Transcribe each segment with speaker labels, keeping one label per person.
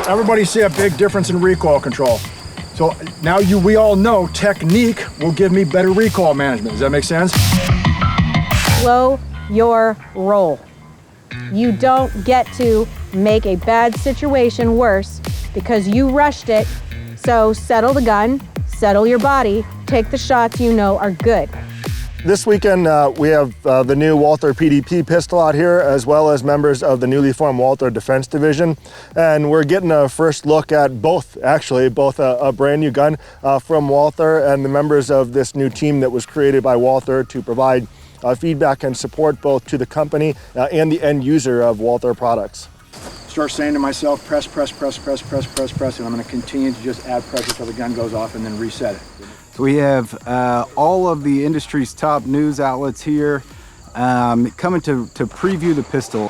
Speaker 1: everybody see a big difference in recoil control. So now we all know technique will give me better recoil management. Does that make sense?
Speaker 2: Slow your roll. You don't get to make a bad situation worse because you rushed it. So settle the gun, settle your body, take the shots you know are good.
Speaker 3: This weekend we have the new Walther PDP pistol out here, as well as members of the newly formed Walther Defense Division. And we're getting a first look at both a brand new gun from Walther and the members of this new team that was created by Walther to provide feedback and support both to the company and the end user of Walther products.
Speaker 1: Start saying to myself, press, press, press, press, press, press, press, and I'm going to continue to just add pressure till the gun goes off and then reset it.
Speaker 4: So we have all of the industry's top news outlets here coming to preview the pistol.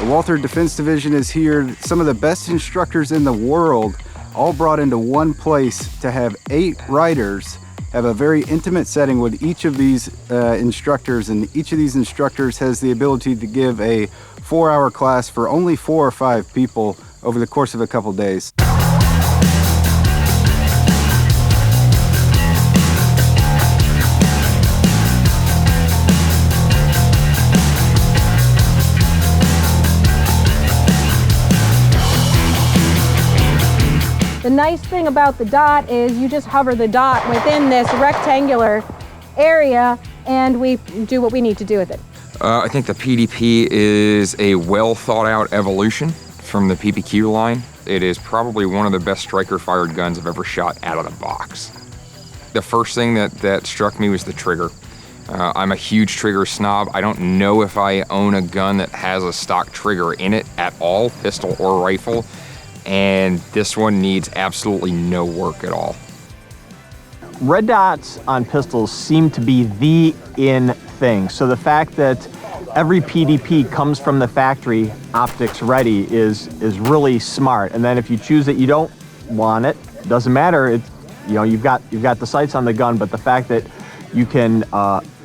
Speaker 4: The Walther Defense Division is here. Some of the best instructors in the world all brought into one place to have 8 riders have a very intimate setting with each of these instructors, and each of these instructors has the ability to give a 4-hour class for only 4 or 5 people over the course of a couple days.
Speaker 2: The nice thing about the dot is you just hover the dot within this rectangular area and we do what we need to do with it.
Speaker 5: I think the PDP is a well thought out evolution from the PPQ line. It is probably one of the best striker fired guns I've ever shot out of the box. The first thing that struck me was the trigger. I'm a huge trigger snob. I don't know if I own a gun that has a stock trigger in it at all, pistol or rifle. And this one needs absolutely no work at all.
Speaker 6: Red dots on pistols seem to be the in thing. So the fact that every PDP comes from the factory optics ready is really smart. And then if you choose that you don't want it, doesn't matter. You've got the sights on the gun, but the fact that you can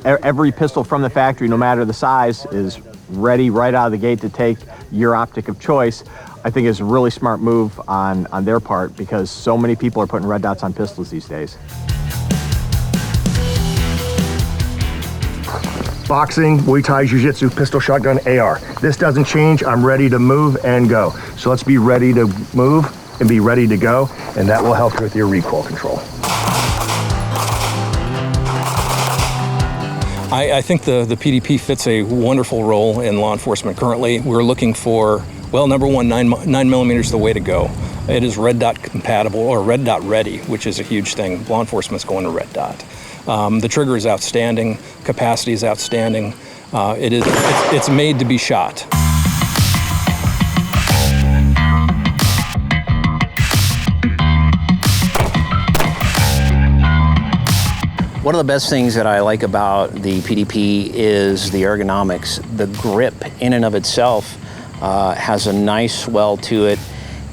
Speaker 6: every pistol from the factory, no matter the size, is ready right out of the gate to take your optic of choice, I think is a really smart move on their part, because so many people are putting red dots on pistols these days.
Speaker 3: Boxing, Muay Thai, Jiu-Jitsu, pistol, shotgun, AR. This doesn't change. I'm ready to move and go. So let's be ready to move and be ready to go, and that will help with your recoil control.
Speaker 7: I think the PDP fits a wonderful role in law enforcement. Currently, we're looking for, well, number one, 9mm is the way to go. It is red dot compatible, or red dot ready, which is a huge thing. Law enforcement's going to red dot. The trigger is outstanding, capacity is outstanding. It's made to be shot.
Speaker 8: One of the best things that I like about the PDP is the ergonomics. The grip in and of itself has a nice swell to it,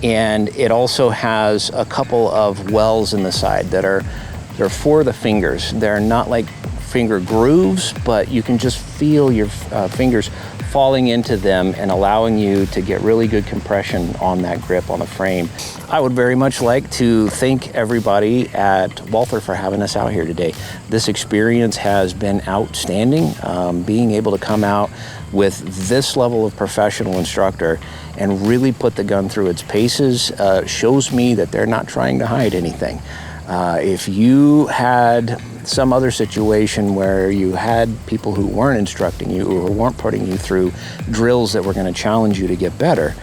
Speaker 8: and it also has a couple of wells in the side that are for the fingers. They're not like finger grooves, but you can just feel your fingers falling into them and allowing you to get really good compression on that grip on the frame. I would very much like to thank everybody at Walther for having us out here today. This experience has been outstanding. Being able to come out with this level of professional instructor and really put the gun through its paces shows me that they're not trying to hide anything. If you had some other situation where you had people who weren't instructing you or weren't putting you through drills that were going to challenge you to get better,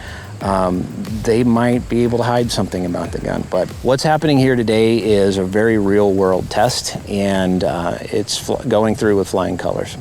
Speaker 8: they might be able to hide something about the gun. But what's happening here today is a very real world test, and it's going through with flying colors.